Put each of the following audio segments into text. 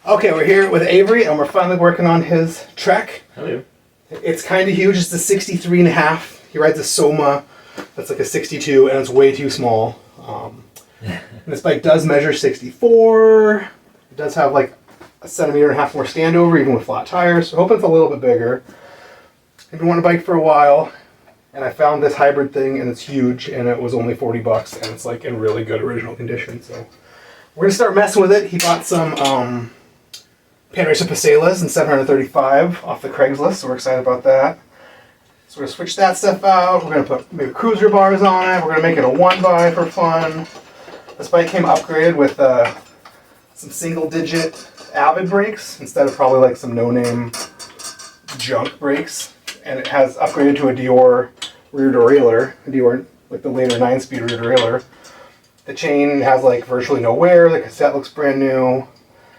Okay, we're here with Avery, and we're finally working on his Trek. Hello. It's kind of huge. It's a 63 and a half. He rides a Soma that's like a 62, and it's way too small. And this bike does measure 64. It does have like a centimeter and a half more standover, even with flat tires. So hoping it's a little bit bigger. I've been wanting a bike for a while, and I found this hybrid thing, and it's huge, and it was only 40 bucks, and it's like in really good original condition. So we're gonna start messing with it. He bought some Panracer Paselas in 735 off the Craigslist, so we're excited about that. So we're gonna switch that stuff out. We're gonna put maybe cruiser bars on it. We're gonna make it a 1x for fun. This bike came upgraded with some single-digit Avid brakes instead of probably like some no-name junk brakes. And it has upgraded to a Dior rear derailleur, a Dior, like the later 9-speed rear derailleur. The chain has like virtually no wear. The cassette looks brand new.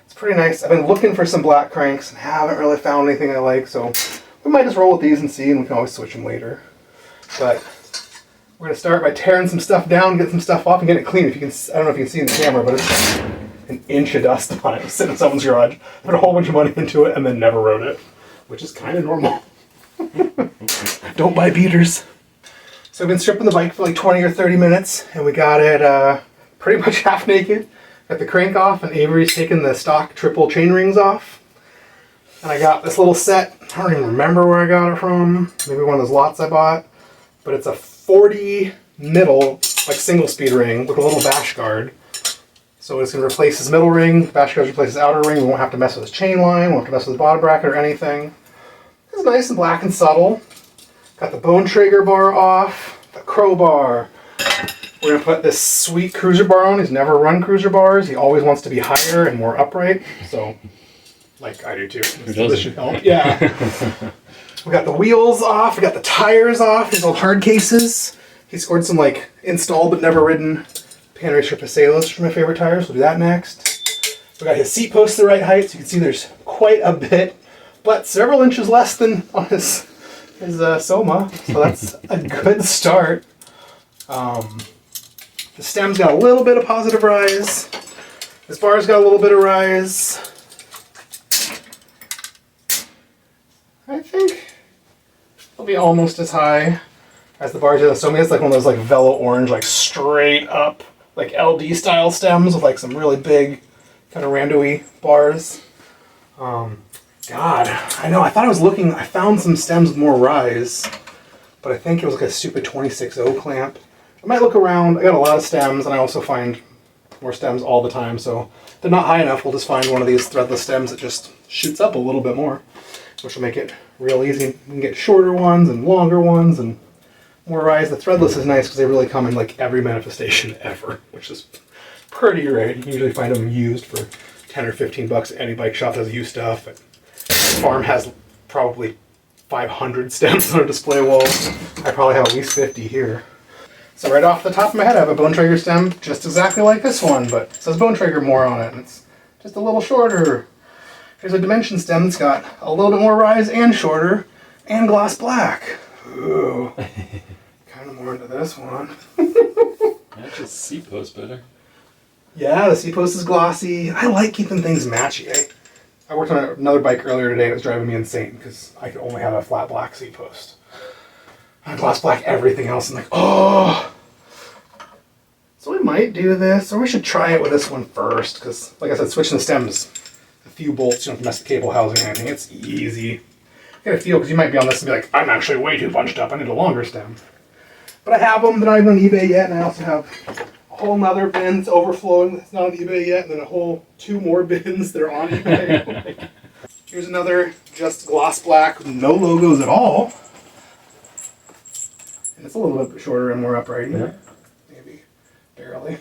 It's pretty nice. I've been looking for some black cranks and haven't really found anything I like, so we might just roll with these and see, and we can always switch them later. But we're gonna start by tearing some stuff down, get some stuff off, and get it clean. If you can, I don't know if you can see in the camera, but it's an inch of dust on it. It was sitting in someone's garage. Put a whole bunch of money into it and then never rode it, which is kind of normal. Don't buy beaters. So I've been stripping the bike for like 20 or 30 minutes, and we got it pretty much half naked. Got the crank off, and Avery's taken the stock triple chain rings off. And I got this little set. I don't even remember where I got it from. Maybe one of those lots I bought. But it's a 40 middle, like single speed ring with a little bash guard. So it's going to replace his middle ring. The bash guard replaces his outer ring. We won't have to mess with his chain line. We won't have to mess with his bottom bracket or anything. It's nice and black and subtle. Got the bone trigger bar off. The crowbar. We're going to put this sweet cruiser bar on. He's never run cruiser bars. He always wants to be higher and more upright. So, like I do too. This should help. Yeah. We got the wheels off. We got the tires off. These old hard cases. He scored some like installed but never ridden Panracer Paselas for my favorite tires. We'll do that next. We got his seat post the right height. So you can see there's quite a bit, but several inches less than on his Soma. So that's a good start. The stem's got a little bit of positive rise. This bar's got a little bit of rise. I think it'll be almost as high as the bars in the Soma. It's like one of those like Velo orange, like straight up, like LD style stems with like some really big kind of rando-y bars. God, I know, I thought I was looking, I found some stems with more rise, but I think it was like a stupid 26.0 clamp. I might look around. I got a lot of stems, and I also find more stems all the time, so if they're not high enough, we'll just find one of these threadless stems that just shoots up a little bit more, which will make it real easy. You can get shorter ones and longer ones and more rise. The threadless is nice because they really come in like every manifestation ever, which is pretty great. You can usually find them used for 10 or 15 bucks at any bike shop that has used stuff. And Farm has probably 500 stems on a display wall. I probably have at least 50 here. So right off the top of my head, I have a Bone Traeger stem just exactly like this one, but it says Bone Traeger more on it, and it's just a little shorter. Here's a Dimension stem that's got a little bit more rise and shorter, and gloss black. Ooh, kind of more into this one. Matches seat post better. Yeah, the seat post is glossy. I like keeping things matchy. I worked on another bike earlier today, and it was driving me insane because I could only have a flat black seat post. I gloss black everything else, and like, oh. So we might do this, or we should try it with this one first, because, like I said, switching the stems, a few bolts, you don't have to mess the cable housing or anything. It's easy. Get a feel, because you might be on this and be like, I'm actually way too bunched up. I need a longer stem. But I have them. They're not even on eBay yet, and I also have a whole nother bin that's overflowing that's not on eBay yet, and then a whole 2 more bins that are on eBay. Here's another just gloss black, no logos at all. And it's a little bit shorter and more upright. Yeah. Maybe. Barely.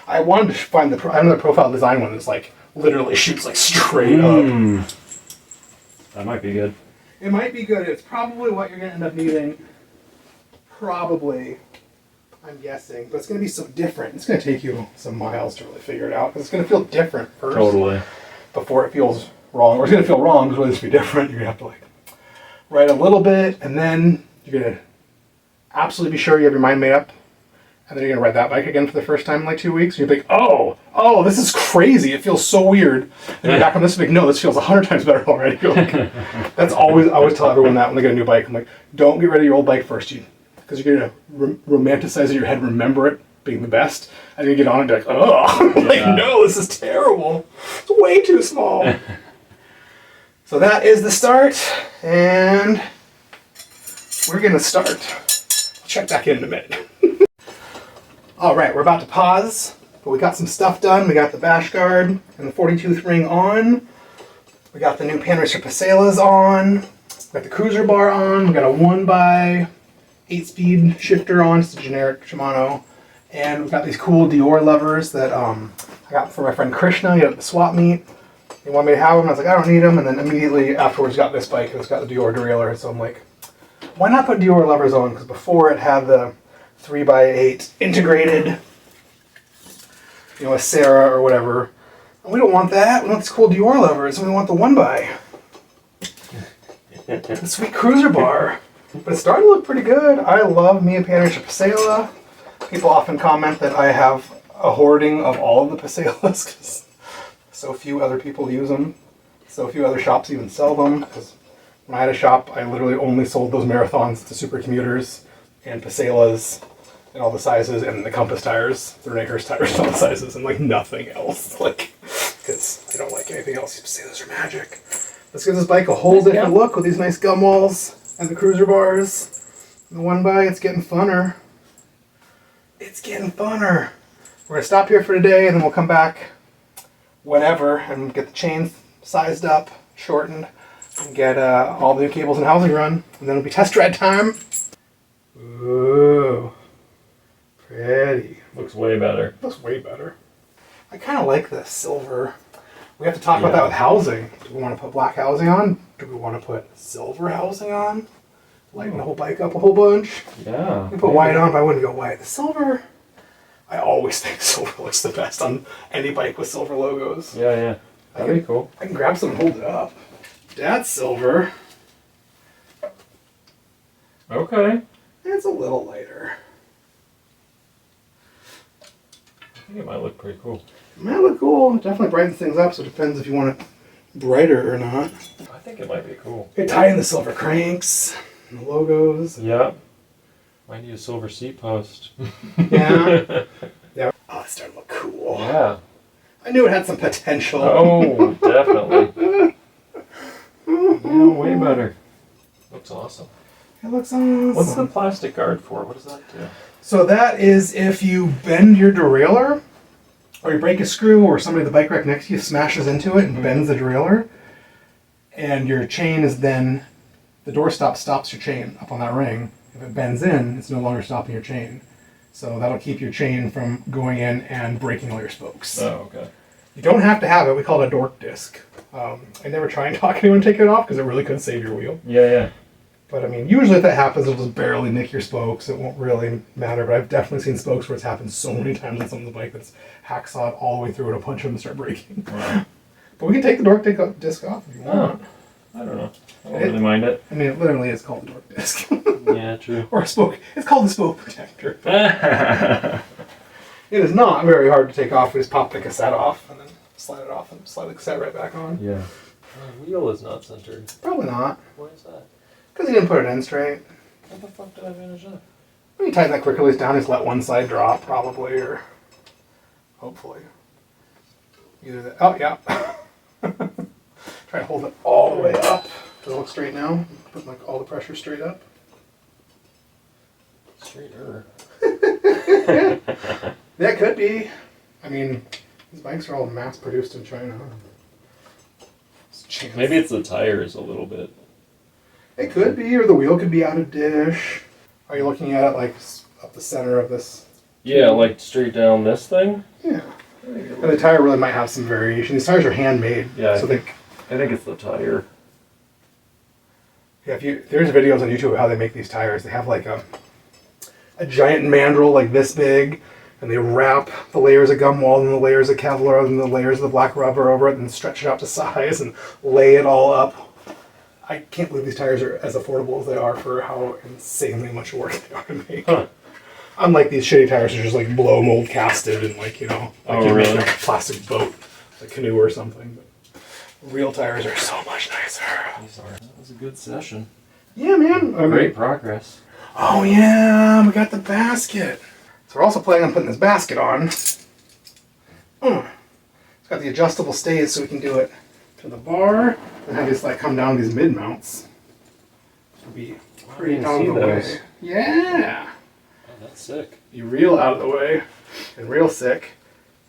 I wanted to find another profile design one that's like, literally shoots like straight up. That might be good. It might be good. It's probably what you're going to end up needing. Probably. I'm guessing. But it's going to be so different. It's going to take you some miles to really figure it out. Because it's going to feel different first. Totally. Before it feels wrong. Or it's going to feel wrong because it's going to be different. You're going to have to like write a little bit, and then you're going to absolutely be sure you have your mind made up. And then you're gonna ride that bike again for the first time in like 2 weeks. And you're like, oh, this is crazy. It feels so weird. And you're back on this bike. No, this feels 100 times better already. Like, that's always. I always tell everyone that when they get a new bike. I'm like, don't get rid of your old bike first, because you're gonna romanticize it in your head, remember it being the best, and then you get on it and be like, oh, like no, this is terrible. It's way too small. So that is the start, and we're gonna start. I'll check back in a minute. All right, we're about to pause, but we got some stuff done. We got the bash guard and the 40-tooth ring on. We got the new Panracer Paselas on. We got the cruiser bar on. We got a 1x8-speed shifter on. It's a generic Shimano. And we've got these cool Dior levers that I got from my friend Krishna. He had at the swap meet. He wanted me to have them. I was like, I don't need them. And then immediately afterwards got this bike, and it's got the Dior derailleur. So I'm like, why not put Dior levers on? Because before it had the 3x8 integrated, a Sarah or whatever. And we don't want that. We want these cool Dior levers, and we want the 1x. The sweet cruiser bar. But it's starting to look pretty good. I love me a Panracer Pasela. People often comment that I have a hoarding of all of the Paselas because so few other people use them. So few other shops even sell them. Because when I had a shop, I literally only sold those marathons to super commuters and Paselas and all the sizes, and the Compass tires, the Rakers tires, all the sizes, and like nothing else. Like, because I don't like anything else. Paselas are magic. Let's give this bike a whole different look with these nice gum walls and the cruiser bars. And the 1x, it's getting funner. It's getting funner. We're gonna stop here for today, and then we'll come back whenever and get the chain sized up, shortened, and get all the new cables and housing run, and then it'll be test ride time. Ooh. Pretty. Looks way better. Looks way better. I kind of like this silver. We have to talk about that with housing. Do we want to put black housing on? Do we want to put silver housing on? Lighten the whole bike up a whole bunch? Yeah. You put white on, but I wouldn't go white. The silver, I always think silver looks the best on any bike with silver logos. Yeah. That'd be cool. I can grab some and hold it up. That's silver. Okay. It's a little lighter. I think it might look pretty cool. It might look cool. It definitely brightens things up, so it depends if you want it brighter or not. I think it might be cool. You tie in the silver cranks and the logos. Yeah. Might need a silver seat post. Yeah. Yeah. Oh, it's starting to look cool. Yeah. I knew it had some potential. Oh, definitely. Yeah, way better. Looks awesome. It looks awesome. What's the plastic guard for? What does that do? So that is if you bend your derailleur, or you break a screw, or somebody at the bike rack next to you smashes into it and bends the derailleur, and your chain is then, the doorstop stops your chain up on that ring. If it bends in, it's no longer stopping your chain. So that'll keep your chain from going in and breaking all your spokes. Oh, okay. You don't have to have it. We call it a dork disc. I never try and talk anyone to take it off because it really could save your wheel. Yeah. But I mean, usually if that happens, it'll just barely nick your spokes. It won't really matter. But I've definitely seen spokes where it's happened so many times on some of the bike that's hacksawed all the way through it, a punch them and start breaking. Wow. But we can take the dork disc off if you want. I don't know. I don't really mind it. I mean, it literally is called a dork disc. Yeah, true. Or a spoke. It's called the spoke protector. It is not very hard to take off. We just pop the cassette off and then slide it off and slide the cassette right back on. Yeah. The wheel is not centered. Probably not. Why is that? Because he didn't put it in straight. How the fuck did I manage that? When you tighten that quick release down, just let one side drop, probably, or hopefully. Either that. Oh, yeah. Try to hold it all the way up. Does it look straight now? Put like all the pressure straight up. Straighter. That could be. I mean, these bikes are all mass produced in China. Maybe it's the tires a little bit. It could be, or the wheel could be out of dish. Are you looking at it like up the center of this? Yeah, like straight down this thing? Yeah. And the tire really might have some variation. These tires are handmade. Yeah, So I think it's the tire. yeah, there's videos on YouTube of how they make these tires. They have like a giant mandrel like this big, and they wrap the layers of gum wall and the layers of Kevlar and the layers of the black rubber over it and stretch it out to size and lay it all up. I can't believe these tires are as affordable as they are for how insanely much work they are to make. Huh. Unlike these shitty tires, they're just like blow mold casted and like, you know, like Oh, you make really? like a plastic boat, a canoe or something. But real tires are so much nicer. That was a good session. Yeah, man. I mean, Great progress. oh yeah, we got the basket. So we're also planning on putting this basket on. It's got the adjustable stays so we can do it to the bar and have this like come down these mid mounts. It'll be pretty didn't out of see the those. way. Yeah. Oh, that's sick. Be real out of the way and real sick.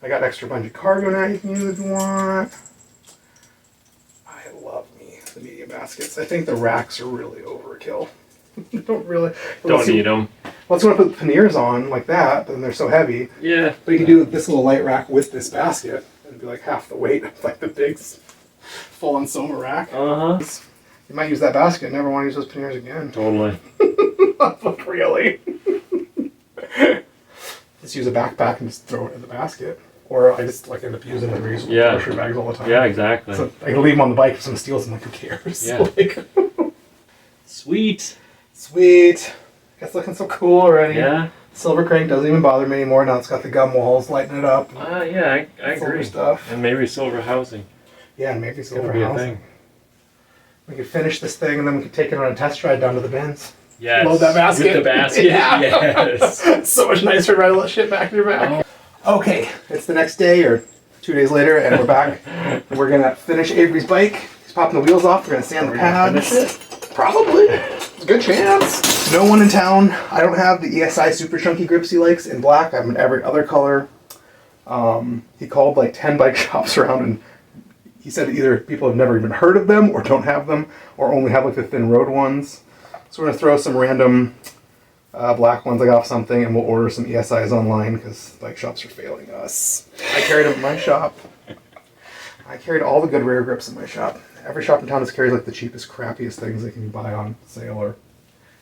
I got extra bunch of cargo now you can use if you want. I love me the medium baskets. I think the racks are really overkill. Don't really. Don't need them. Let's want to put panniers on like that, but then they're so heavy. Yeah. But you can do this little light rack with this basket and it'd be like half the weight of like the big full-on Soma rack. Uh huh. You might use that basket, never want to use those panniers again. Totally. But really. Just use a backpack and just throw it in the basket. Or I just like end up using it reusable Yeah. grocery bags all the time. Yeah, exactly. So I can leave them on the bike if someone steals them, like who cares? Yeah. Like, Sweet. sweet. It's looking so cool already. Yeah. Silver crank doesn't even bother me anymore. Now it's got the gum walls lighting it up. Yeah, I Silver agree. stuff. And maybe silver housing. Yeah, and maybe It's silver gonna be a housing. thing. We could finish this thing and then we could take it on a test ride down to the bins. Yes. Load that basket. With the basket. Yeah. Yes. It's so much nicer to ride all that shit back to your back. Okay, it's the next day or 2 days later and we're back. We're gonna finish Avery's bike. He's popping the wheels off. We're gonna sand the pads. Finish it? Probably. Good chance. No one in town. I don't have the ESI super chunky grips he likes in black. I have them in every other color. He called like 10 bike shops around and he said either people have never even heard of them or don't have them or only have like the thin road ones. So we're going to throw some random black ones like off something and we'll order some ESIs online because bike shops are failing us. I carried them in my shop. I carried all the good rear grips in my shop. Every shop in town just carries like the cheapest, crappiest things they can buy on sale or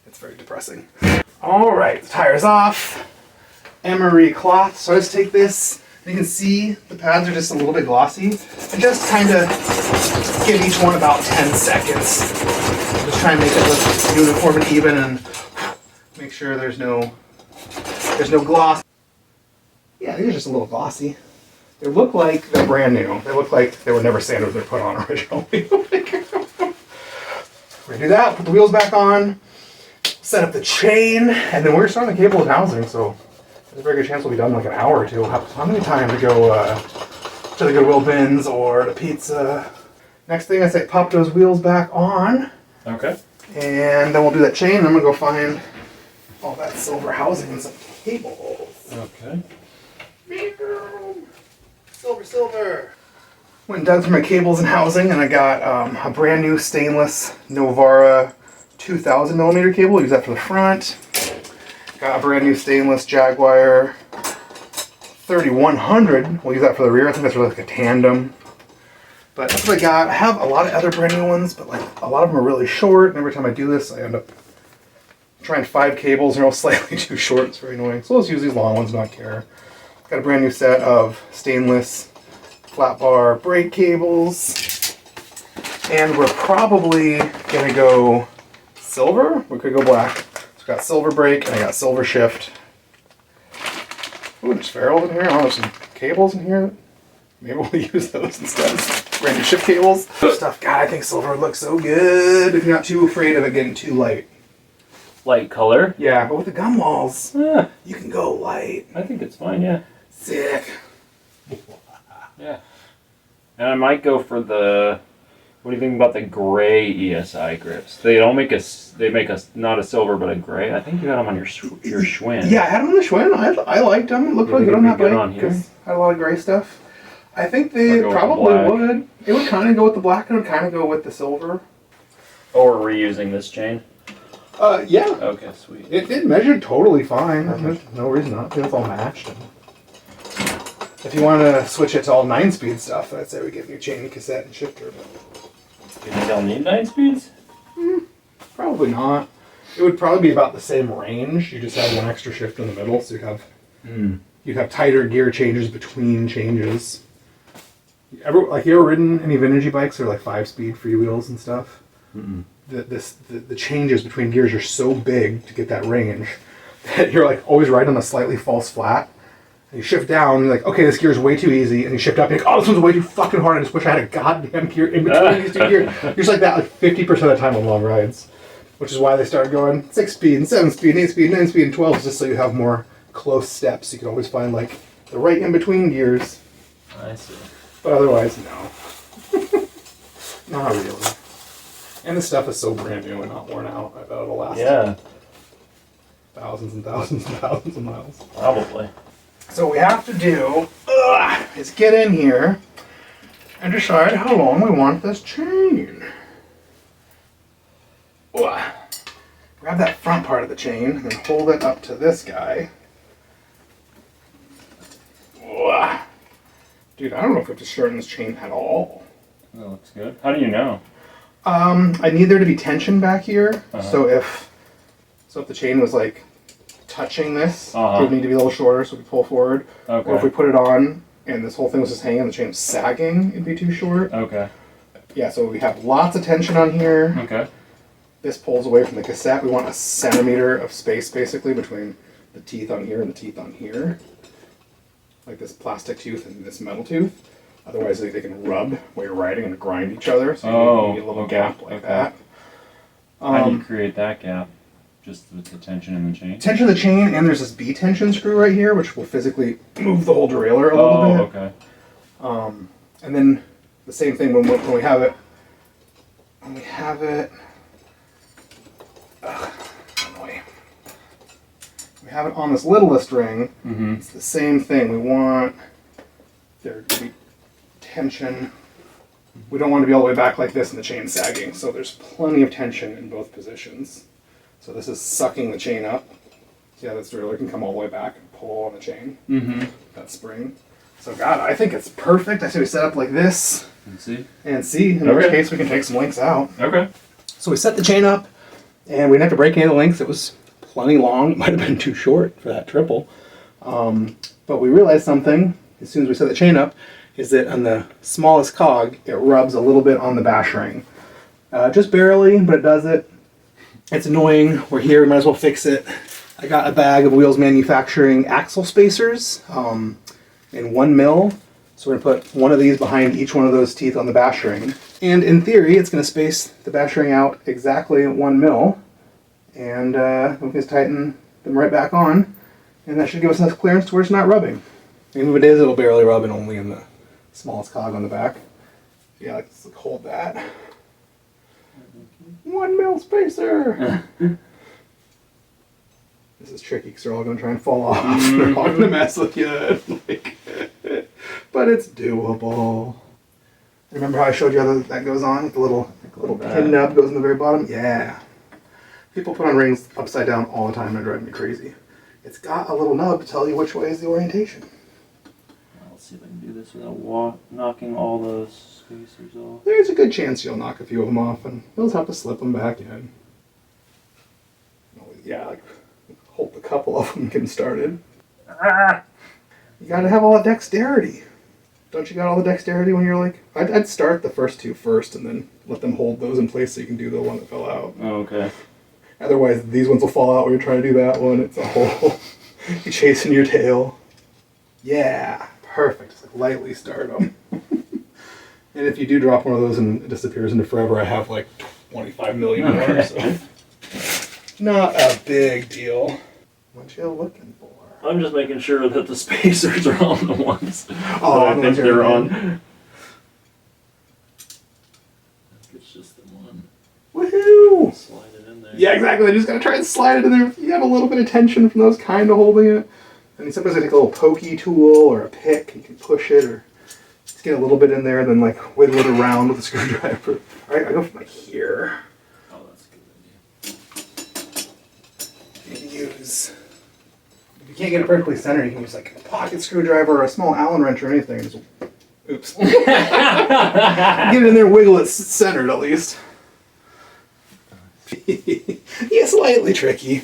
it's very depressing. All right, the tire's off. Emery cloth. So I just take this. You can see the pads are just a little bit glossy. And just kind of give each one about 10 seconds. Just try and make it look uniform and even and make sure there's no gloss. Yeah, these are just a little glossy. They look like they're brand new. They look like they were never sanded or they're put on originally. We're gonna do that, put the wheels back on, set up the chain, and then we're starting the cable and housing, so there's a very good chance we'll be done in like an hour or two. We'll have plenty of time to go to the Goodwill bins or to pizza. Next thing I say, pop those wheels back on, Okay. and then we'll do that chain, and I'm gonna go find all that silver housing and some cables. Okay. Silver, silver. Went and dug through my cables and housing, and I got a brand new stainless Novara 2000 millimeter cable. Use that for the front. Got a brand new stainless Jaguar 3100. We'll use that for the rear. I think that's really like a tandem. But that's what I got. I have a lot of other brand new ones, but like a lot of them are really short. And every time I do this, I end up trying 5 cables and they're all slightly too short. It's very annoying. So let's use these long ones, not care. Got a brand new set of stainless flat bar brake cables. And we're probably gonna go silver. We could go black. So I got silver brake and I got silver shift. Ooh, there's ferrules in here. Oh, there's some cables in here. Maybe we'll use those instead. Brand new shift cables. Stuff. God, I think silver would look so good if you're not too afraid of it getting too light. Light color. Yeah, but with the gum walls, Yeah, you can go light. I think it's fine. Yeah. Sick. Yeah. And I might go for the. What do you think about the gray ESI grips? They don't make us. They make us not a silver but a gray. I think you got them on your Schwinn. Yeah, I had them on the Schwinn. I liked them. It looked You really think good on it'd that be good bike on here? because I had a lot of gray stuff. I think they Or go with the probably black. would. It would kind of go with the black and it would kind of go with the silver. Or reusing this chain. Yeah. Okay, sweet. It measured totally fine. There's no reason not to. It's all matched. If you want to switch it to all 9-speed stuff, I'd say we get new chain, cassette, and shifter. But You think they'll need 9 speeds? probably not. It would probably be about the same range. You just have one extra shift in the middle, so you'd have tighter gear changes between changes. You ever ridden any vintage bikes that are like 5-speed freewheels and stuff? The changes between gears are so big to get that range that you're like always right on a slightly false flat. And you shift down, you're like, okay, this gear's way too easy, and you shift up, and you're like, oh, this one's way too fucking hard. I just wish I had a goddamn gear in between these two gears. You're just like that like 50% of the time on long rides, which is why they started going 6-speed and 7-speed, 8-speed, 9-speed, and 12, just so you have more close steps. You can always find like the right in between gears. I see. But otherwise, no. Not really. And this stuff is so brand new and not worn out. I bet it'll last thousands and thousands and thousands of miles. Probably. So what we have to do is get in here and decide how long we want this chain. Grab that front part of the chain and then hold it up to this guy. Dude, I don't know if we have to shorten this chain at all. That looks good. How do you know? I need there to be tension back here. So if the chain was like touching this, it would need to be a little shorter so we pull forward. Okay. Or if we put it on and this whole thing was just hanging and the chain was sagging, it'd be too short. Okay. Yeah, so we have lots of tension on here. Okay. This pulls away from the cassette. We want a centimeter of space basically between the teeth on here and the teeth on here. Like this plastic tooth and this metal tooth. Otherwise they can rub while you're riding and grind each other. So you need a little gap like that. How do you create that gap? Just with the tension in the chain? Tension of the chain, and there's this B-tension screw right here, which will physically move the whole derailleur a little bit. Okay. And then the same thing when we have it. Annoying. We have it on this littlest ring. It's the same thing. We want there to be tension. We don't want to be all the way back like this and the chain sagging. So there's plenty of tension in both positions. So this is sucking the chain up. So yeah, this derailleur can come all the way back and pull on the chain. That spring. So God, I think it's perfect. I say we set up like this. And see. In which case we can take some links out. Okay. So we set the chain up, and we didn't have to break any of the links. It was plenty long. It might have been too short for that triple. But we realized something as soon as we set the chain up, is that on the smallest cog, it rubs a little bit on the bash ring. Just barely, but it does it. It's annoying. We're here, we might as well fix it. I got a bag of Wheels Manufacturing axle spacers in 1 mil. So we're going to put one of these behind each one of those teeth on the bash ring. And in theory, it's going to space the bash ring out exactly 1 mil. And we can just tighten them right back on. And that should give us enough clearance to where it's not rubbing. And if it is, it'll barely rub and only in the smallest cog on the back. Yeah, let's hold that. 1 mil spacer! This is tricky because they're all going to try and fall off. They're all going to mess with you. But it's doable. Remember how I showed you how that goes on? The little pin nub goes in the very bottom? Yeah. People put on rings upside down all the time and drive me crazy. It's got a little nub to tell you which way is the orientation. Let's see if I can do this without knocking all those spacers off. There's a good chance you'll knock a few of them off, and you'll just have to slip them back in. Yeah, like hold a couple of them getting started. You gotta have all that dexterity. Don't you got all the dexterity when you're like... I'd start the first two first and then let them hold those in place so you can do the one that fell out. Oh, okay. Otherwise, these ones will fall out when you're trying to do that one. It's a whole... You're chasing your tail. Yeah, perfect. Just like lightly start them. And if you do drop one of those and it disappears into forever, I have like 25 million more, so... Not a big deal. What you looking for? I'm just making sure that the spacers are on the ones Oh, that I think they're on. It's just the one. Woohoo! Slide it in there. Yeah, exactly. You just gotta try and slide it in there. If you have a little bit of tension from those kind of holding it. I mean, sometimes I take a little pokey tool or a pick. You can push it or just get a little bit in there and then like wiggle it around with a screwdriver. All right, I go from like here. Oh, that's a good idea. You can use... If you can't get it perfectly centered, you can use like a pocket screwdriver or a small Allen wrench or anything. Just, oops. Get it in there, wiggle it centered at least. Yeah, slightly tricky.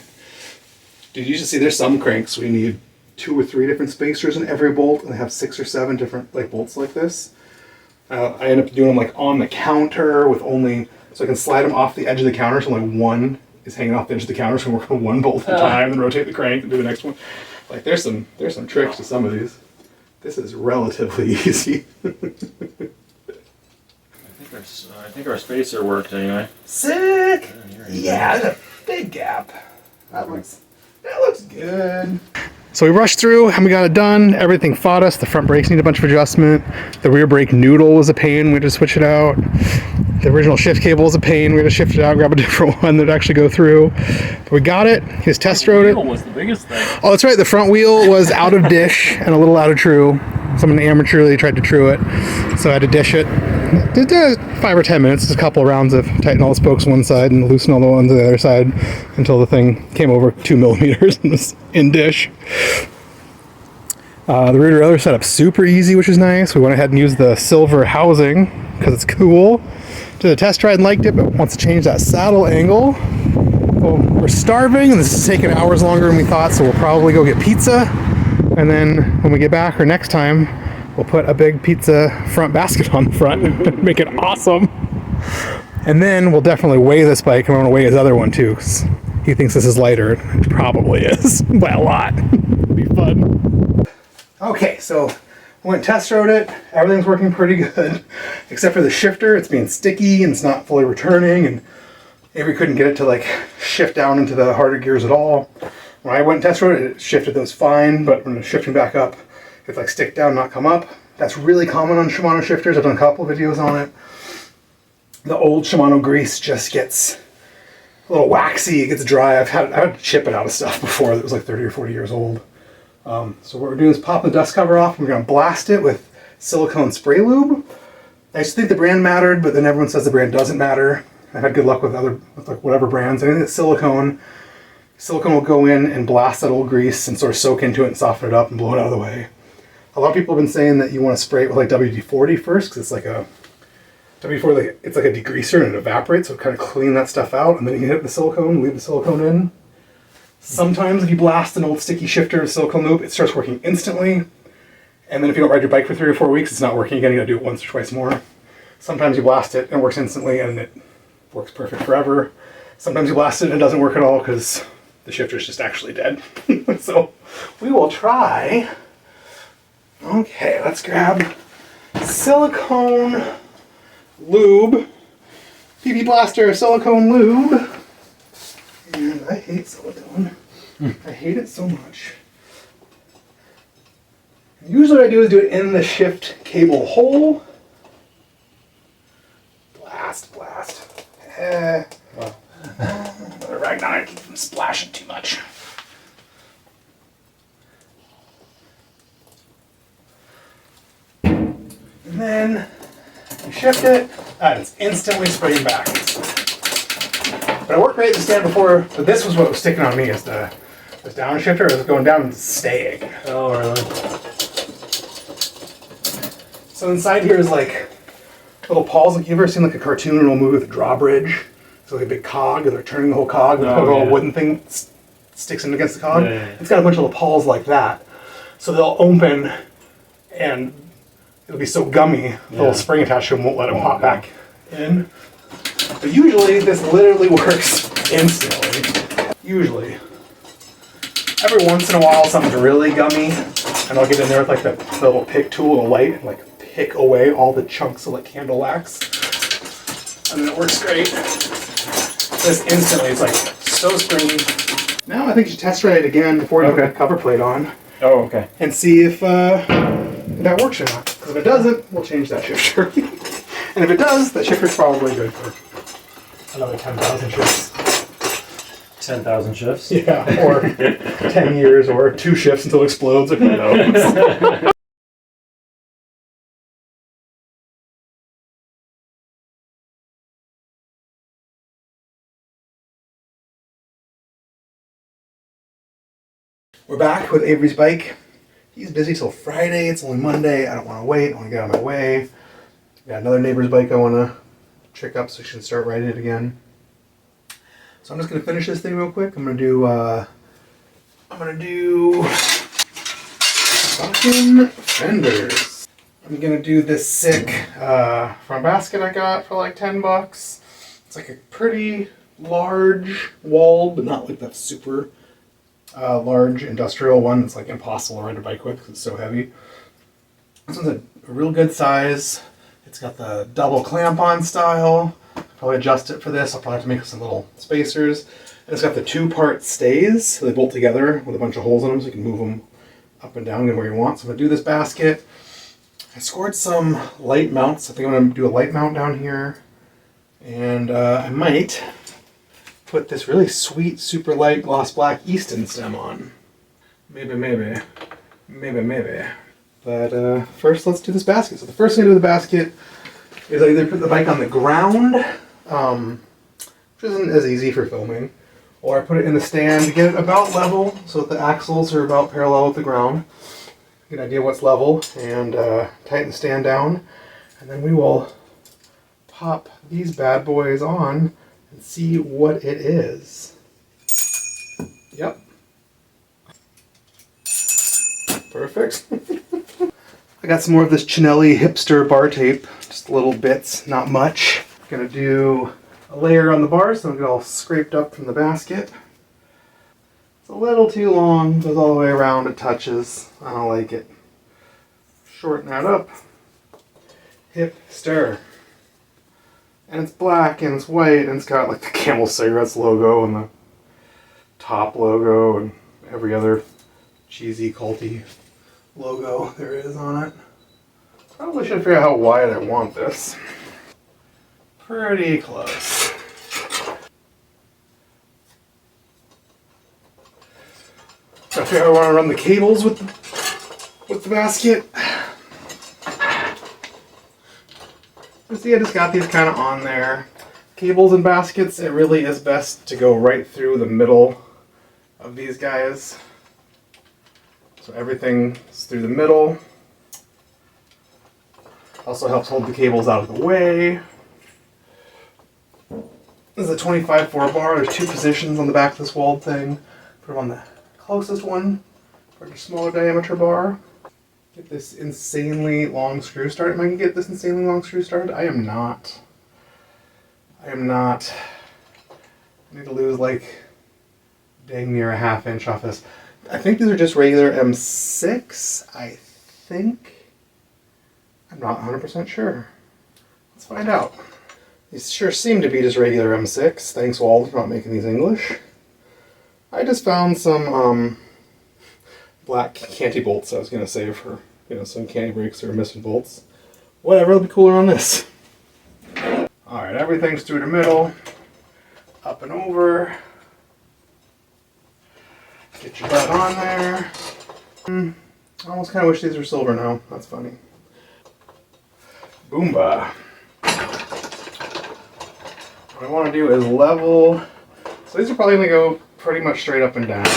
Dude, you should see there's some cranks we need 2 or 3 different spacers in every bolt, and they have 6 or 7 different like bolts like this. I end up doing them like on the counter with only, so I can slide them off the edge of the counter, so only one is hanging off the edge of the counter, so we work on one bolt at a time, and rotate the crank and do the next one. Like there's some tricks to some of these. This is relatively easy. I think our spacer worked anyway. Sick. Yeah, there's a big gap. That looks good. So we rushed through and we got it done. Everything fought us. The front brakes need a bunch of adjustment. The rear brake noodle was a pain. We had to switch it out. The original shift cable was a pain. We had to shift it out, grab a different one that would actually go through. But we got it. He just test rode it. The wheel was the biggest thing. Oh, that's right. The front wheel was out of dish and a little out of true. Someone amateurly tried to true it, so I had to dish it. It did 5 or 10 minutes, just a couple of rounds of tighten all the spokes one side and loosen all the ones on the other side until the thing came over 2 millimeters and was in dish. The rear derailleur setup super easy, which is nice. We went ahead and used the silver housing because it's cool. Did a test ride and liked it, but wants to change that saddle angle. Well, we're starving and this is taking hours longer than we thought, so we'll probably go get pizza. And then when we get back or next time, we'll put a big pizza front basket on the front and make it awesome. And then we'll definitely weigh this bike, and we're going to weigh his other one too, because he thinks this is lighter. It probably is, by a lot. It'll be fun. Okay, so we went and test rode it. Everything's working pretty good, except for the shifter. It's being sticky and it's not fully returning, and Avery couldn't get it to like shift down into the harder gears at all. When I went and test rode it, it shifted those fine, but when it's shifting back up, it's like stick down, not come up. That's really common on Shimano shifters. I've done a couple of videos on it. The old Shimano grease just gets a little waxy, it gets dry. I've had to chip it out of stuff before that was like 30 or 40 years old. So what we're doing is popping the dust cover off, and we're gonna blast it with silicone spray lube. I used to think the brand mattered, but then everyone says the brand doesn't matter. I've had good luck with like whatever brands. Anything that's silicone will go in and blast that old grease and sort of soak into it and soften it up and blow it out of the way. A lot of people have been saying that you want to spray it with like WD-40 first, because it's like a WD-40, it's like a degreaser and it evaporates, so kind of clean that stuff out, and then you can hit the silicone, leave the silicone in. Sometimes if you blast an old sticky shifter with silicone lube, it starts working instantly, and then if you don't ride your bike for 3 or 4 weeks, it's not working again. You gotta do it once or twice more. Sometimes you blast it and it works instantly and it works perfect forever. Sometimes you blast it and it doesn't work at all because the shifter's just actually dead. So we will try. Okay, let's grab silicone lube. PB Blaster silicone lube. And I hate silicone. I hate it so much. Usually what I do is do it in the shift cable hole. Blast. Wow. Another rag on it, keep from splashing too much. And then you shift it, and it's instantly spraying back. But I worked great at the stand before, but this was what was sticking on me, is the downshifter. It was going down and staying. Oh, really? So inside here is like little pawls. Like, you ever seen like a cartoon in a movie with a drawbridge? It's like a big cog, and they're turning the whole cog, and the little wooden thing sticks in against the cog. Yeah. It's got a bunch of little pawls like that. So they'll open, and it'll be so gummy, the little spring attached to them won't let it pop back in. But usually this literally works instantly. Usually. Every once in a while something's really gummy, and I'll get in there with like the little pick tool and a light and like pick away all the chunks of like candle wax. And then it works great. This instantly, it's like so springy. Now I think you should test ride it again before you put the cover plate on. Oh, okay. And see if that works or not. Because if it doesn't, we'll change that shifter. And if it does, that shifter's probably good for another 10,000 shifts. 10,000 shifts? Yeah, or 10 years, or 2 shifts until it explodes. Who knows? We're back with Avery's bike. He's busy till Friday. It's only Monday. I don't want to wait. I want to get out of my way. Got another neighbor's bike I want to trick up so she can start riding it again. So I'm just going to finish this thing real quick. I'm going to do fucking fenders. I'm going to do this sick front basket I got for like $10. It's like a pretty large walled, but not like the super large industrial one. It's like impossible to ride a bike with because it's so heavy. This one's a real good size. It's got the double clamp on style. I'll probably adjust it for this. I'll probably have to make some little spacers. And it's got the 2-part stays, so they bolt together with a bunch of holes in them so you can move them up and down and where you want. So I'm going to do this basket. I scored some light mounts. I think I'm going to do a light mount down here. And I might put this really sweet, super light gloss black Easton stem on. Maybe. But first, let's do this basket. So the first thing to do with the basket is I either put the bike on the ground, which isn't as easy for filming, or I put it in the stand to get it about level so that the axles are about parallel with the ground. Get an idea what's level, and tighten the stand down. And then we will pop these bad boys on and see what it is. Yep. Perfect. I got some more of this Chinelli hipster bar tape, just little bits, not much. Gonna do a layer on the bar so it'll get all scraped up from the basket. It's a little too long, goes all the way around, it touches. I don't like it. Shorten that up. Hipster. And it's black and it's white and it's got like the Camel Cigarettes logo and the top logo and every other cheesy culty logo there is on it. Probably should figure out how wide I want this. Pretty close. Gotta figure out how I want to run the cables with the basket. See, I just got these kind of on there. Cables and baskets, it really is best to go right through the middle of these guys. So everything is through the middle. Also helps hold the cables out of the way. This is a 25-4 bar. There's 2 positions on the back of this walled thing. Put them on the closest one for your smaller diameter bar. Get this insanely long screw started. Am I going to get this insanely long screw started? I am not. I need to lose like dang near a ½ inch off this. I think these are just regular M6, I think. I'm not 100% sure. Let's find out. These sure seem to be just regular M6. Thanks, Wald, for not making these English. I just found some black canty bolts I was going to save for, some canty breaks or missing bolts. Whatever, it'll be cooler on this. Alright, everything's through the middle. Up and over. Get your butt on there. I almost kind of wish these were silver now. That's funny. Boomba. What I want to do is level. So these are probably going to go pretty much straight up and down.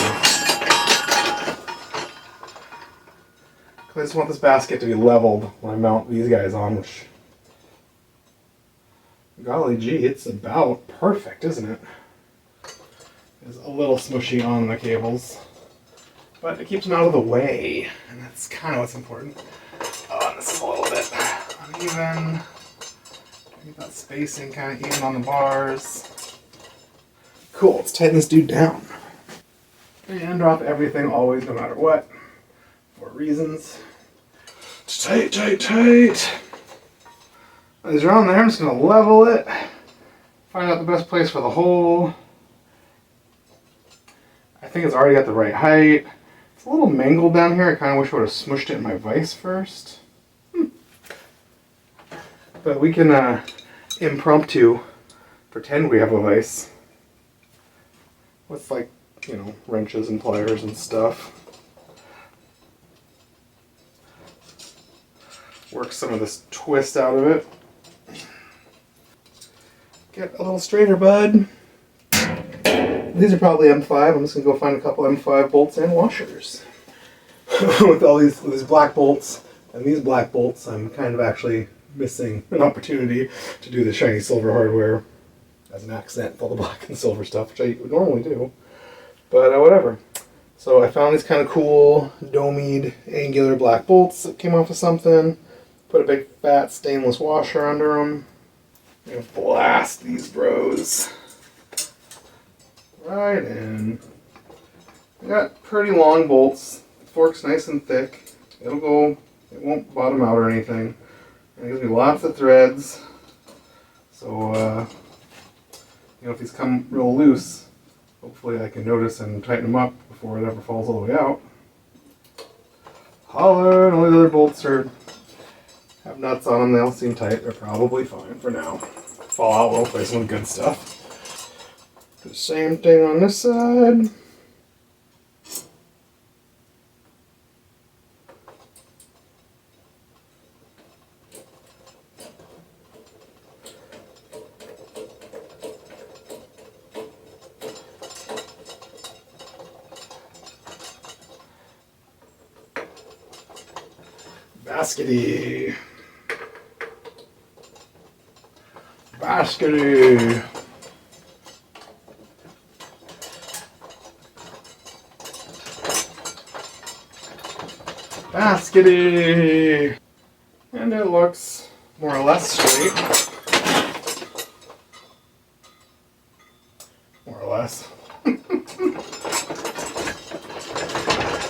I just want this basket to be leveled when I mount these guys on, which, golly gee, it's about perfect, isn't it? It's a little smushy on the cables, but it keeps them out of the way, and that's kind of what's important. Oh, and this is a little bit uneven. Get that spacing kind of even on the bars. Cool, let's tighten this dude down. And drop everything always, no matter what, for reasons. Tight. These are on there, I'm just going to level it. Find out the best place for the hole. I think it's already got the right height. It's a little mangled down here. I kind of wish I would have smushed it in my vise first. But we can impromptu pretend we have a vise. With like, wrenches and pliers and stuff. Work some of this twist out of it. Get a little straighter, bud. These are probably M5. I'm just going to go find a couple M5 bolts and washers. With all these black bolts and these black bolts, I'm kind of actually missing an opportunity to do the shiny silver hardware as an accent with all the black and silver stuff, which I would normally do. But whatever. So I found these kind of cool domed angular black bolts that came off of something. Put a big fat stainless washer under them. I'm going to blast these bros. right in. I got pretty long bolts. The fork's nice and thick. It'll go, it won't bottom out or anything. And it gives me lots of threads. So, if these come real loose, hopefully I can notice and tighten them up before it ever falls all the way out. Holler, and all the other bolts have nuts on them. They all seem tight. They're probably fine for now. Fall out, we'll replace them with good stuff. Do the same thing on this side. Baskety. Baskety. Baskety. And it looks more or less straight. More or less.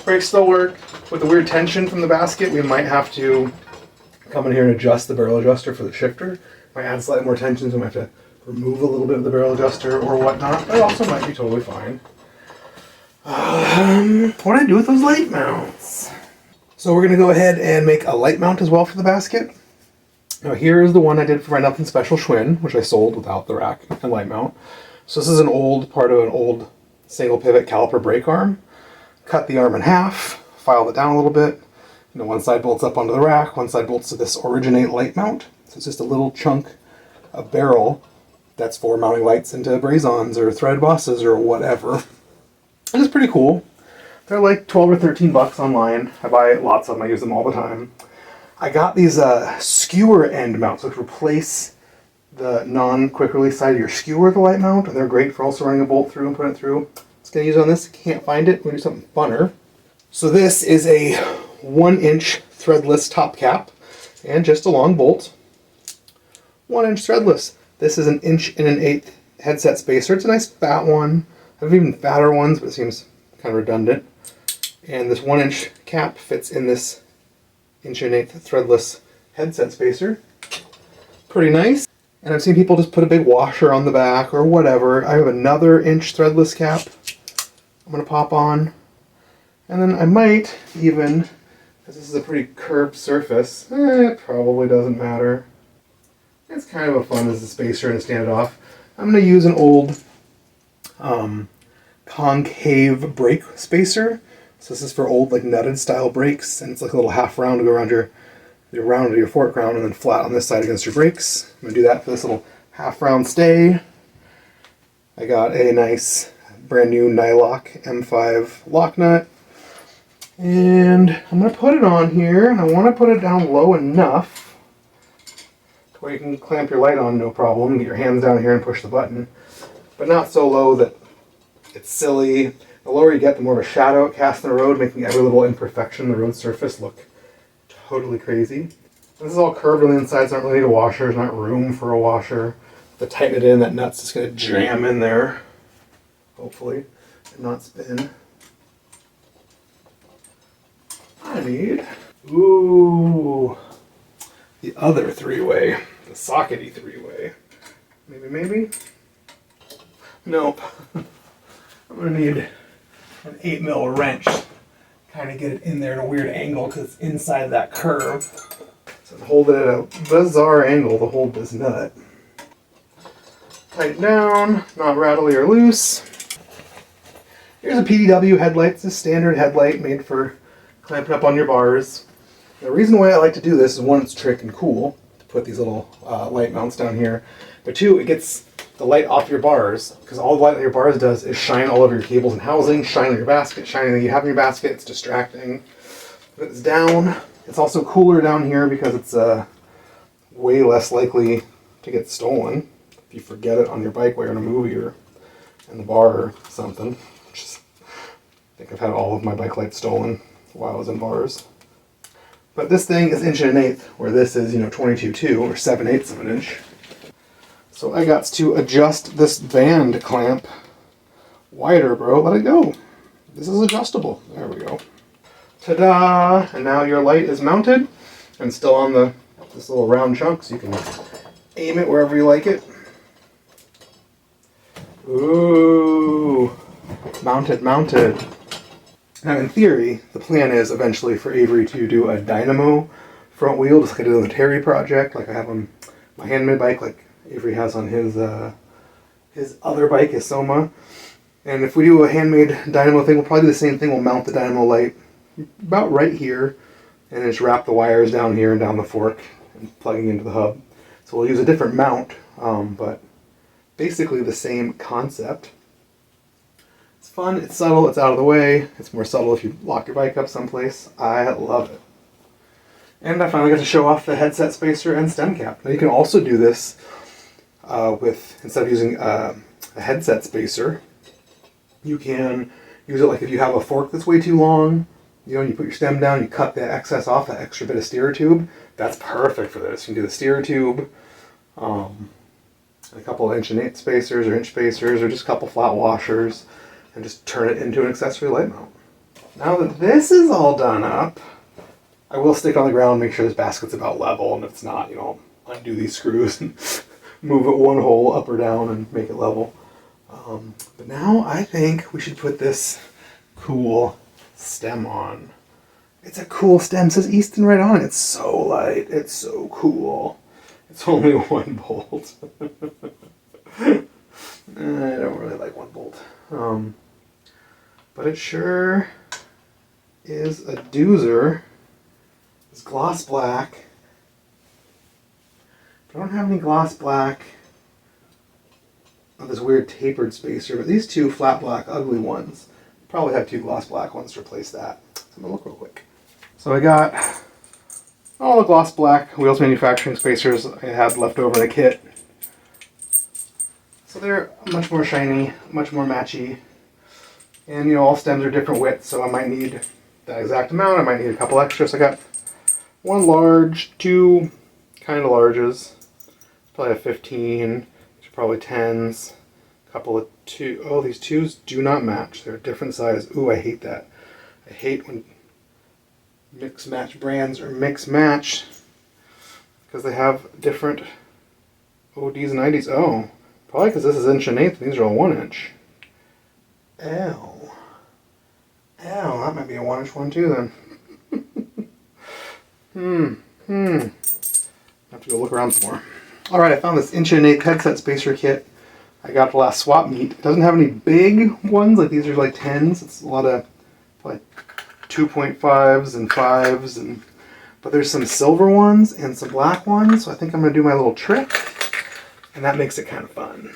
Brakes still work. With the weird tension from the basket, we might have to come in here and adjust the barrel adjuster for the shifter. Might add slightly more tension, so we might have to remove a little bit of the barrel adjuster or whatnot. But it also might be totally fine. What do I do with those light mounts? So we're going to go ahead and make a light mount as well for the basket. Now here is the one I did for my Nothing Special Schwinn, which I sold without the rack and light mount. So this is an old part of an old single pivot caliper brake arm. Cut the arm in half. Filed it down a little bit. One side bolts up onto the rack, one side bolts to this Originate light mount. So it's just a little chunk of barrel that's for mounting lights into Brazons or Thread Bosses or whatever. And it's pretty cool. They're like 12 or 13 bucks online. I buy lots of them. I use them all the time. I got these skewer end mounts, which replace the non-quick release side of your skewer of the light mount. And they're great for also running a bolt through and putting it through. Just gonna use it on this. Can't find it. We're gonna do something funner. So this is a 1-inch threadless top cap and just a long bolt. 1-inch threadless. This is an 1 1/8" headset spacer. It's a nice fat one. I have even fatter ones, but it seems kind of redundant. And this 1-inch cap fits in this 1 1/8" threadless headset spacer. Pretty nice. And I've seen people just put a big washer on the back or whatever. I have another 1-inch threadless cap I'm going to pop on. And then I might even, because this is a pretty curved surface, it probably doesn't matter. It's kind of a fun as a spacer and stand it off. I'm going to use an old concave brake spacer. So this is for old like nutted style brakes, and it's like a little half round to go around your round of your fork round and then flat on this side against your brakes. I'm going to do that for this little half round stay. I got a nice brand new Nylock M5 lock nut. And I'm going to put it on here, and I want to put it down low enough to where you can clamp your light on no problem, get your hands down here and push the button, but not so low that it's silly. The lower you get, the more of a shadow it casts in the road, making every little imperfection in the road surface look totally crazy. This is all curved on the inside, so I don't really need a washer. There's not room for a washer. To tighten it in, that nut's just going to jam in there, hopefully, and not spin. I need, the other 3-way, the sockety 3-way. Maybe? Nope. I'm gonna need an 8mm wrench, kind of get it in there at a weird angle because it's inside that curve. So I'm holding it at a bizarre angle to hold this nut. Tighten down, not rattly or loose. Here's a PDW headlight. It's a standard headlight made for clamping up on your bars. The reason why I like to do this is, one, it's trick and cool to put these little light mounts down here, but two, it gets the light off your bars, because all the light on your bars does is shine all over your cables and housing, shine on your basket, shine anything you have in your basket. It's distracting. Put it's down. It's also cooler down here because it's way less likely to get stolen if you forget it on your bike while you're in a movie or in the bar or something. I think I've had all of my bike lights stolen while I was in bars. But this thing is 1 1/8", where this is 22/2 or 7/8 of an inch. So I got to adjust this band clamp Wider, bro. Let it go. This is adjustable. There we go. Ta-da! And now your light is mounted and still on this little round chunk, so you can aim it wherever you like it. Ooh, mounted, mounted. Now in theory, the plan is eventually for Avery to do a dynamo front wheel, just like I did on the Terry project, like I have on my handmade bike, like Avery has on his other bike, his Soma. And if we do a handmade dynamo thing, we'll probably do the same thing. We'll mount the dynamo light about right here, and then just wrap the wires down here and down the fork and plugging into the hub. So we'll use a different mount, but basically the same concept. It's fun, it's subtle, it's out of the way. It's more subtle if you lock your bike up someplace. I love it. And I finally got to show off the headset spacer and stem cap. Now you can also do this instead of using a headset spacer, you can use it like if you have a fork that's way too long, you know, you put your stem down, you cut the excess off, that extra bit of steerer tube. That's perfect for this. You can do the steerer tube, a couple of 1.1/8" spacers or inch spacers, or just a couple flat washers, and just turn it into an accessory light mount. Now that this is all done up, I will stick it on the ground, make sure this basket's about level, and if it's not, you know, undo these screws and move it one hole up or down and make it level. But now I think we should put this cool stem on. It's a cool stem. It says Easton right on it. It's so light. It's so cool. It's only 1 bolt. I don't really like 1 bolt. But it sure is a doozer. It's gloss black. I don't have any gloss black of this weird tapered spacer, but these 2 flat black ugly ones probably have 2 gloss black ones to replace that. So I'm gonna look real quick. So I got all the gloss black Wheels Manufacturing spacers I had left over in the kit. So they're much more shiny, much more matchy. And you know, all stems are different widths, so I might need that exact amount. I might need a couple extras. I got 1 large, 2 kind of larges, probably a 15, these are probably 10s, a couple of 2, oh these 2s do not match, they're a different size. Ooh, I hate that. I hate when mix match brands or mix match because they have different ODs and IDs. Oh, probably because this is 1.1/8 and these are all 1 inch. Ow. Ow, that might be a 1 inch one too then. I have to go look around some more. Alright, I found this 1.1/8 headset spacer kit I got the last swap meet. It doesn't have any big ones, like these are like 10s. It's a lot of like 2.5s and 5s, but there's some silver ones and some black ones, so I think I'm going to do my little trick, and that makes it kind of fun.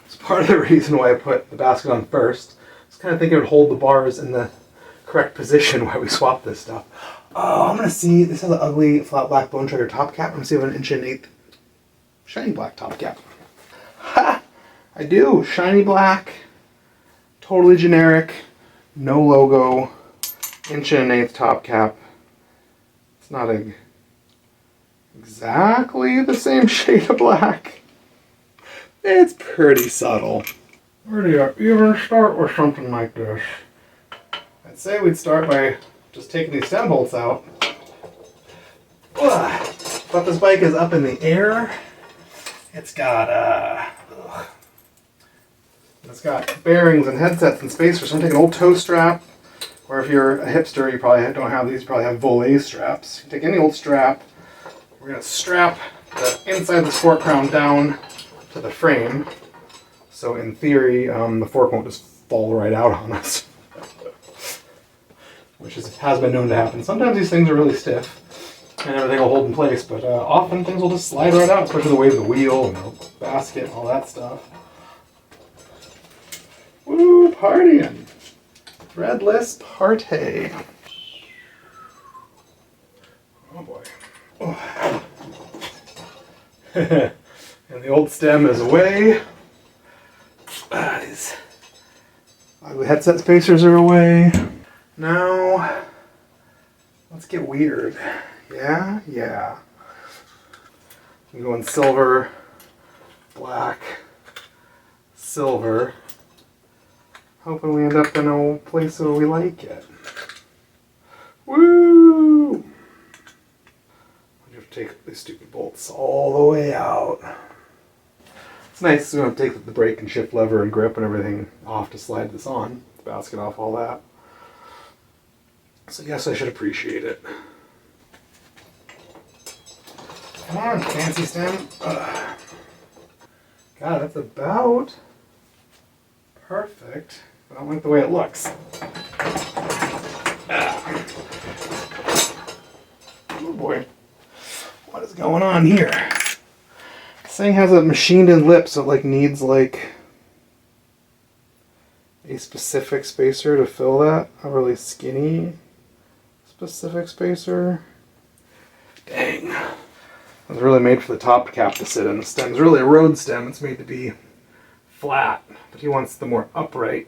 It's part of the reason why I put the basket on first. I was kind of thinking it would hold the bars in the correct position while we swap this stuff. Oh, I'm going to see, this has an ugly flat black bone trader top cap. I'm going to see if I have an 1.1/8 shiny black top cap. Ha! I do. Shiny black, totally generic, no logo, 1.1/8 top cap. It's not exactly the same shade of black. It's pretty subtle. Where do you even start with something like this? I'd say we'd start by just taking these stem bolts out. Ugh. But this bike is up in the air. It's got bearings and headsets and spacers. So I'm taking an old toe strap, or if you're a hipster, you probably don't have these. You probably have Volet straps. You take any old strap. We're gonna strap the inside of the fork crown down to the frame. So in theory, the fork won't just fall right out on us, which has been known to happen. Sometimes these things are really stiff and everything will hold in place, but often things will just slide right out, especially the weight of the wheel and the basket and all that stuff. Woo, partying! Threadless party. Oh boy. Oh. And the old stem is away. These ugly headset spacers are away. Now, let's get weird. Yeah. I'm going silver, black, silver, Hoping we end up in a place where we like it. Woo! I have to take these stupid bolts all the way out. It's nice, we don't have to take the brake and shift lever and grip and everything off to slide this on. The basket off, all that. So yes, I should appreciate it. Come on, fancy stem. Ugh. God, that's about perfect. I don't like the way it looks. Ah. Oh boy. What is going on here? This thing has a machined-in lip, so it like needs like a specific spacer to fill that. A really skinny specific spacer. Dang. It was really made for the top cap to sit in. The stem's really a road stem. It's made to be flat, but he wants the more upright.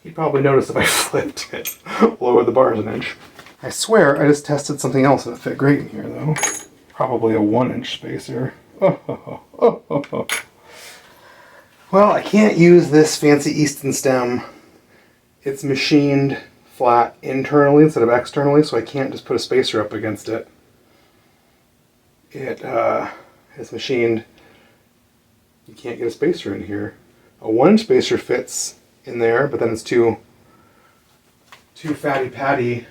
He'd probably notice if I flipped it, lower the bars an inch. I swear I just tested something else and it fit great in here though. Probably a 1-inch spacer. Well, I can't use this fancy Easton stem. It's machined flat internally instead of externally, so I can't just put a spacer up against it. It is machined. You can't get a spacer in here. A 1-inch spacer fits in there, but then it's too fatty patty,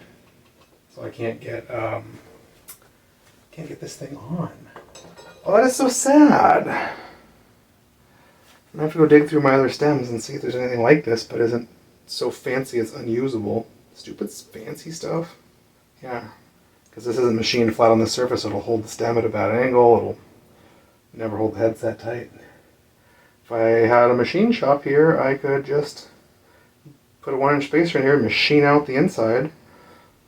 so I can't get this thing on. Oh, that is so sad. I have to go dig through my other stems and see if there's anything like this, but isn't so fancy it's unusable. Stupid fancy stuff. Yeah, because this isn't machined flat on the surface. It'll hold the stem at a bad angle. It'll never hold the headset tight. If I had a machine shop here, I could just put a 1-inch spacer in here and machine out the inside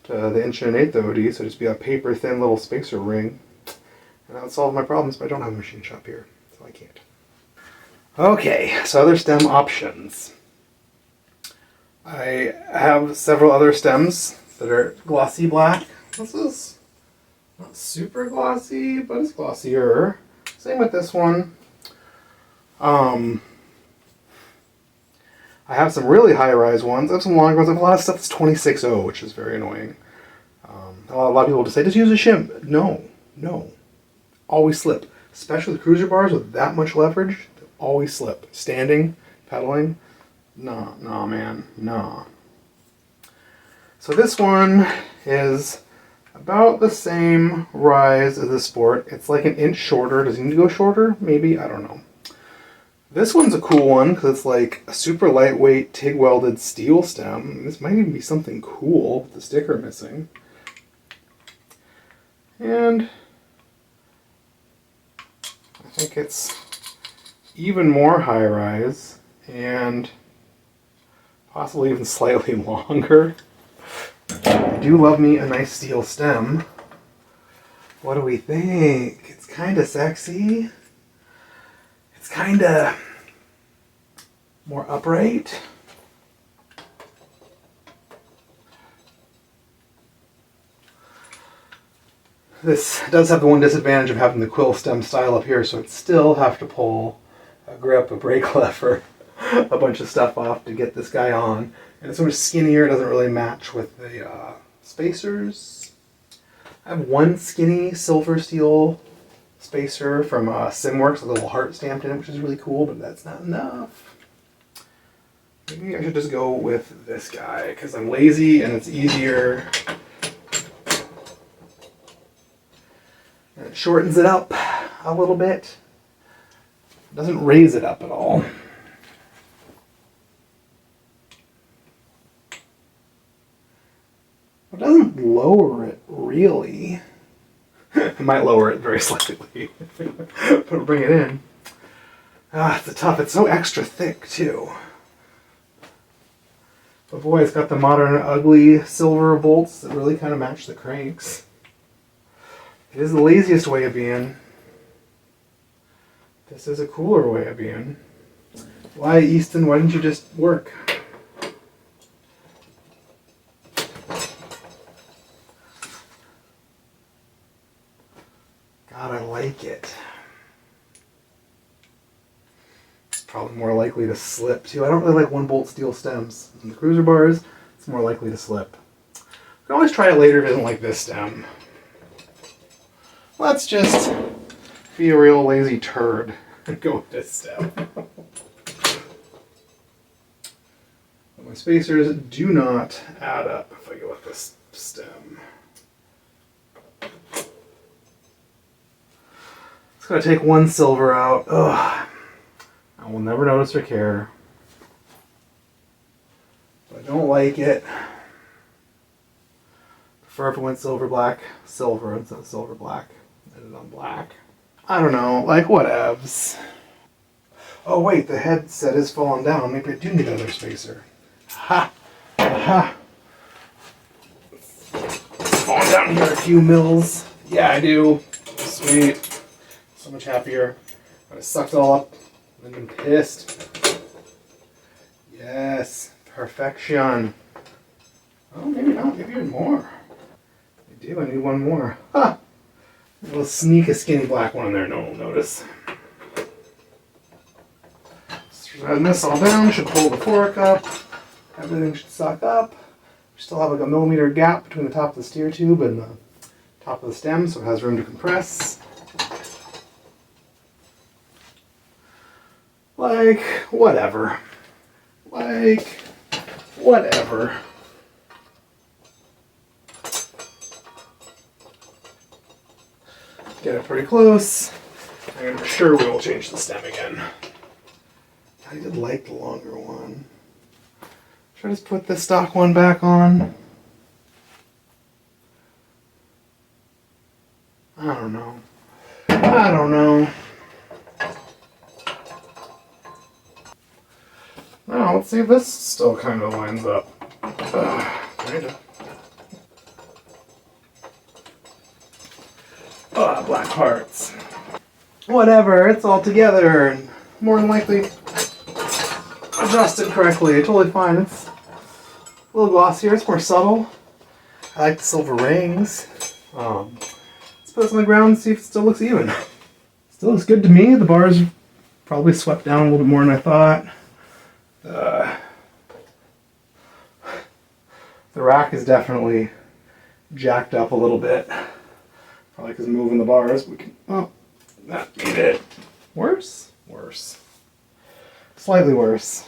to the 1.1/8 OD, so just be a paper thin little spacer ring. And that would solve my problems, but I don't have a machine shop here, so I can't. Okay, so other stem options. I have several other stems that are glossy black. This is not super glossy, but it's glossier. Same with this one. I have some really high-rise ones. I have some longer ones. I have a lot of stuff that's 26.0, which is very annoying. A lot of people just say, just use a shim. No. Always slip. Especially the cruiser bars with that much leverage, they always slip. Standing, pedaling, nah, man, nah. So this one is about the same rise as the Sport. It's like an inch shorter. Does it need to go shorter? Maybe, I don't know. This one's a cool one because it's like a super lightweight TIG welded steel stem. This might even be something cool with the sticker missing. And I think it's even more high rise and possibly even slightly longer. I do love me a nice steel stem. What do we think? It's kind of sexy. It's kind of more upright. This does have the one disadvantage of having the quill stem style up here, so I'd still have to pull a grip, a brake lever, a bunch of stuff off to get this guy on. And it's so much skinnier, it doesn't really match with the spacers. I have one skinny silver steel spacer from Simworks with a little heart stamped in it, which is really cool, but that's not enough. Maybe I should just go with this guy, because I'm lazy and it's easier. And it shortens it up a little bit. It doesn't raise it up at all. It doesn't lower it, really. It might lower it very slightly, but it'll bring it in. It's tough. It's so extra thick, too. But boy, it's got the modern ugly silver bolts that really kind of match the cranks. It is the laziest way of being. This is a cooler way of being. Why, Easton, why didn't you just work? God, I like it. probably more likely to slip too. I don't really like 1-bolt steel stems. In the cruiser bars, it's more likely to slip. You can always try it later if it isn't like this stem. Let's just be a real lazy turd and go with this stem. My spacers do not add up if I go with this stem. Just gotta take one silver out. Ugh. I will never notice or care. I don't like it. Prefer if it went silver black, silver instead of silver black. Ended on black. I don't know, like whatevs. Oh wait, the headset is falling down. Maybe I do need another spacer. Ha! Aha! Falling down here a few mils. Yeah, I do. Sweet. So much happier. I sucked it all up and been pissed. Yes. Perfection. Oh, maybe not. Maybe even more. I do. I need one more. Ha! We'll sneak a skinny black one in there. No one will notice. Threading this all down. Should pull the fork up. Everything should suck up. We still have like a millimeter gap between the top of the steer tube and the top of the stem, so it has room to compress. Like, whatever. Like, whatever. Get it pretty close, and for sure we will change the stem again. I did like the longer one. Should I just put the stock one back on? I don't know. I don't know. Now, let's see if this still kind of lines up. Kinda. Oh, black hearts. Whatever, it's all together, and more than likely adjusted correctly. Totally fine. It's a little glossier, it's more subtle. I like the silver rings. Let's put this on the ground and see if it still looks even. Still looks good to me. The bars probably swept down a little bit more than I thought. The rack is definitely jacked up a little bit. Probably because moving the bars, we can, oh, that made it worse? Worse. Slightly worse.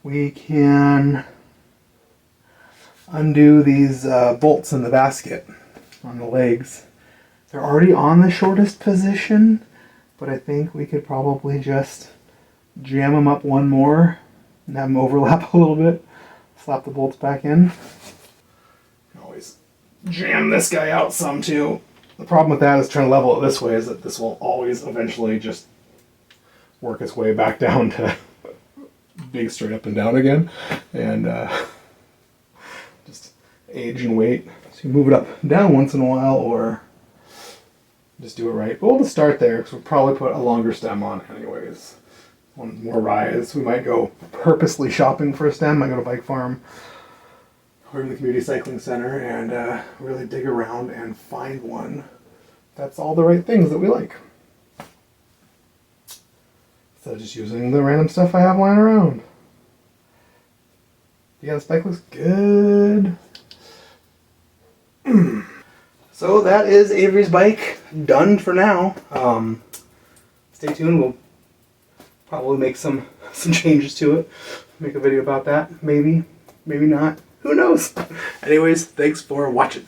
We can undo these bolts in the basket on the legs. They're already on the shortest position, but I think we could probably just jam them up one more and have them overlap a little bit. Slap the bolts back in. Always jam this guy out some too. The problem with that is trying to level it this way is that this will always eventually just work its way back down to being straight up and down again. And just age and wait. So you move it up and down once in a while or just do it right. But we'll just start there because we'll probably put a longer stem on anyways. One more rise. We might go purposely shopping for a stem. Might go to Bike Farm or the community cycling center and really dig around and find one that's all the right things that we like. Instead of just using the random stuff I have lying around. Yeah, the spike looks good. So that is Avery's bike done for now. Stay tuned. We'll probably make some changes to it. Make a video about that. Maybe. Maybe not. Who knows? Anyways, thanks for watching.